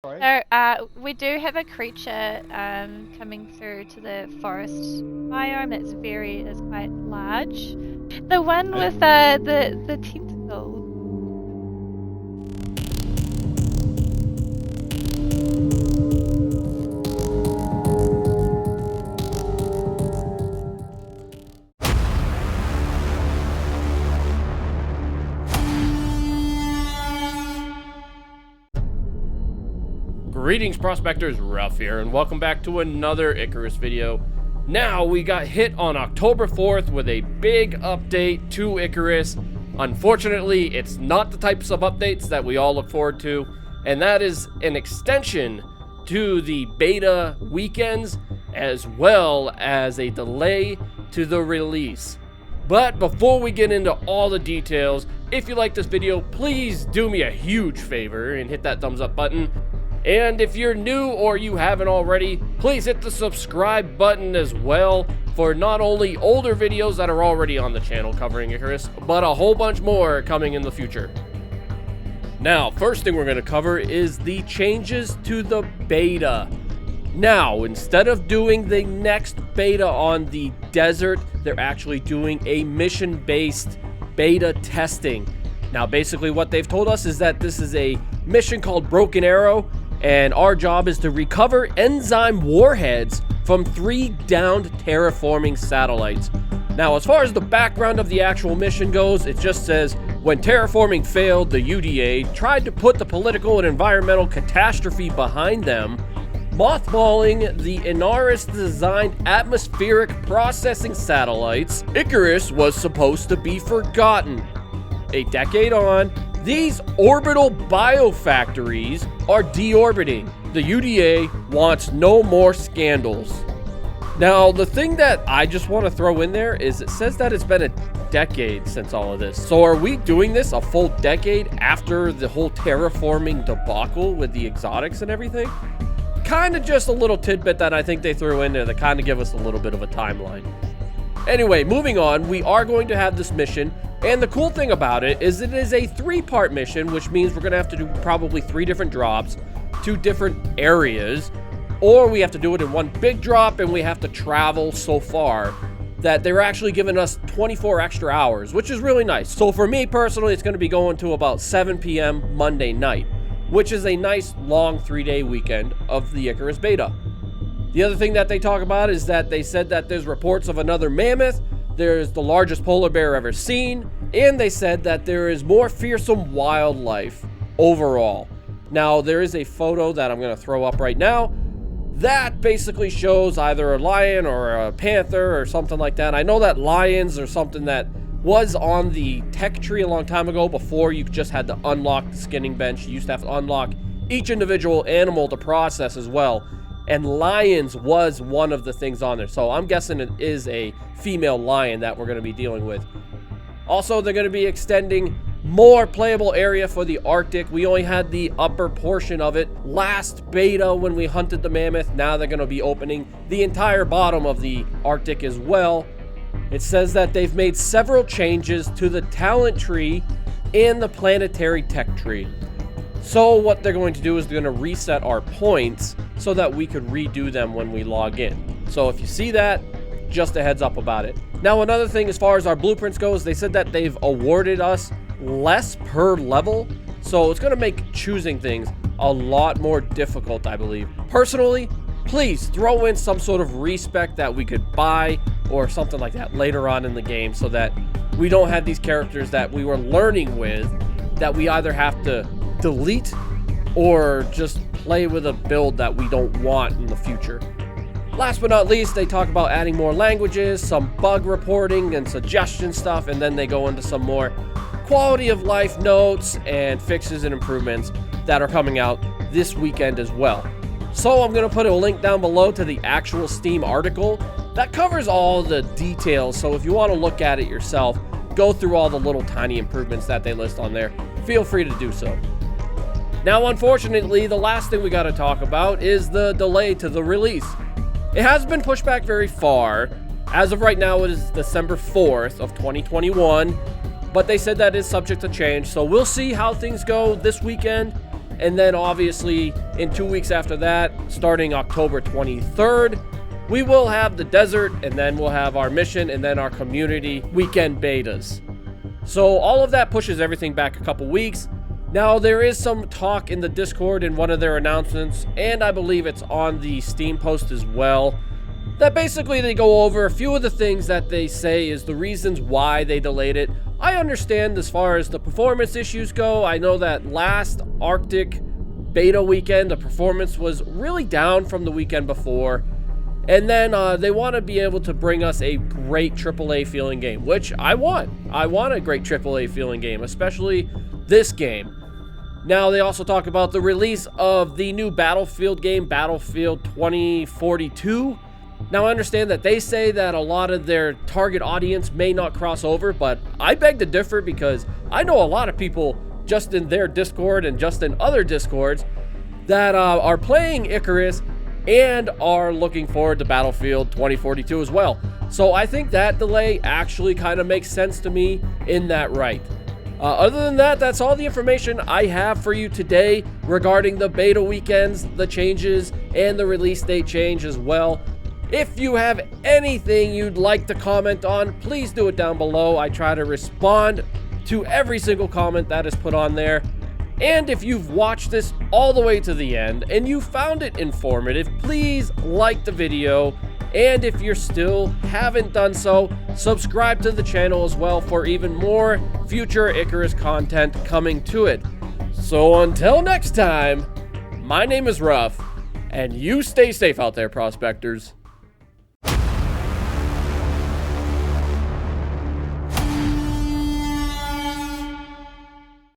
So, we do have a creature coming through to the forest biome. It's quite large. The one with the tentacles. Greetings, prospectors. Ruff here, and welcome back to another Icarus video. Now, we got hit on October 4th with a big update to Icarus. Unfortunately, it's not the types of updates that we all look forward to, and that is an extension to the beta weekends, as well as a delay to the release. But before we get into all the details, if you like this video, please do me a huge favor and hit that thumbs up button. And if you're new or you haven't already, please hit the subscribe button as well for not only older videos that are already on the channel covering Icarus, but a whole bunch more coming in the future. Now, first thing we're going to cover is the changes to the beta. Now, instead of doing the next beta on the desert, they're actually doing a mission-based beta testing. Now, basically what they've told us is that this is a mission called Broken Arrow, and our job is to recover enzyme warheads from 3 downed terraforming satellites. Now, as far as the background of the actual mission goes, it just says, when terraforming failed, the UDA tried to put the political and environmental catastrophe behind them, mothballing the Icarus-designed atmospheric processing satellites. Icarus was supposed to be forgotten. A decade on, these orbital biofactories are deorbiting. The UDA wants no more scandals. Now, the thing that I just want to throw in there is it says that it's been a decade since all of this. So are we doing this a full decade after the whole terraforming debacle with the exotics and everything? Kind of just a little tidbit that I think they threw in there that kind of give us a little bit of a timeline. Anyway, moving on, we are going to have this mission. And the cool thing about it is it is a 3-part mission, which means we're going to have to do probably 3 different drops, 2 different areas, or we have to do it in one big drop and we have to travel so far that they're actually giving us 24 extra hours, which is really nice. So for me personally, it's going to be going to about 7 p.m. Monday night, which is a nice long 3-day weekend of the Icarus beta. The other thing that they talk about is that they said that there's reports of another mammoth, there's the largest polar bear ever seen, and they said that there is more fearsome wildlife overall. Now, there is a photo that I'm going to throw up right now that basically shows either a lion or a panther or something like that. I know that lions are something that was on the tech tree a long time ago before you just had to unlock the skinning bench. You used to have to unlock each individual animal to process as well. And lions was one of the things on there. So I'm guessing it is a female lion that we're going to be dealing with. Also, they're going to be extending more playable area for the Arctic. We only had the upper portion of it last beta when we hunted the mammoth. Now they're going to be opening the entire bottom of the Arctic as well. It says that they've made several changes to the talent tree and the planetary tech tree. So what they're going to do is they're going to reset our points so that we could redo them when we log in. So if you see that, just a heads up about it. Now, another thing as far as our blueprints goes, they said that they've awarded us less per level. So it's going to make choosing things a lot more difficult, I believe. Personally, please throw in some sort of respec that we could buy or something like that later on in the game so that we don't have these characters that we were learning with that we either have to delete or just play with a build that we don't want in the future. Last but not least, they talk about adding more languages, some bug reporting and suggestion stuff, and then they go into some more quality of life notes and fixes and improvements that are coming out this weekend as well. So I'm going to put a link down below to the actual Steam article that covers all the details. So if you want to look at it yourself, go through all the little tiny improvements that they list on there. Feel free to do so. Now, unfortunately, the last thing we got to talk about is the delay to the release. It has been pushed back very far. As of right now, it is December 4th of 2021, but they said that is subject to change. So we'll see how things go this weekend. And then obviously in 2 weeks after that, starting October 23rd, we will have the desert, and then we'll have our mission, and then our community weekend betas. So all of that pushes everything back a couple weeks. Now, there is some talk in the Discord in one of their announcements, and I believe it's on the Steam post as well, that basically they go over a few of the things that they say is the reasons why they delayed it. I understand as far as the performance issues go. I know that last Arctic beta weekend, the performance was really down from the weekend before. And then they want to be able to bring us a great AAA feeling game, which I want. I want a great AAA feeling game, especially this game. Now, they also talk about the release of the new Battlefield game, Battlefield 2042. Now, I understand that they say that a lot of their target audience may not cross over, but I beg to differ because I know a lot of people just in their Discord and just in other Discords that are playing Icarus and are looking forward to Battlefield 2042 as well. So I think that delay actually kind of makes sense to me in that right. Other than that, that's all the information I have for you today regarding the beta weekends, the changes, and the release date change as well. If you have anything you'd like to comment on, please do it down below. I try to respond to every single comment that is put on there. And if you've watched this all the way to the end and you found it informative, please like the video. And if you still haven't done so, subscribe to the channel as well for even more future Icarus content coming to it. So until next time, my name is Ruff, and you stay safe out there, prospectors.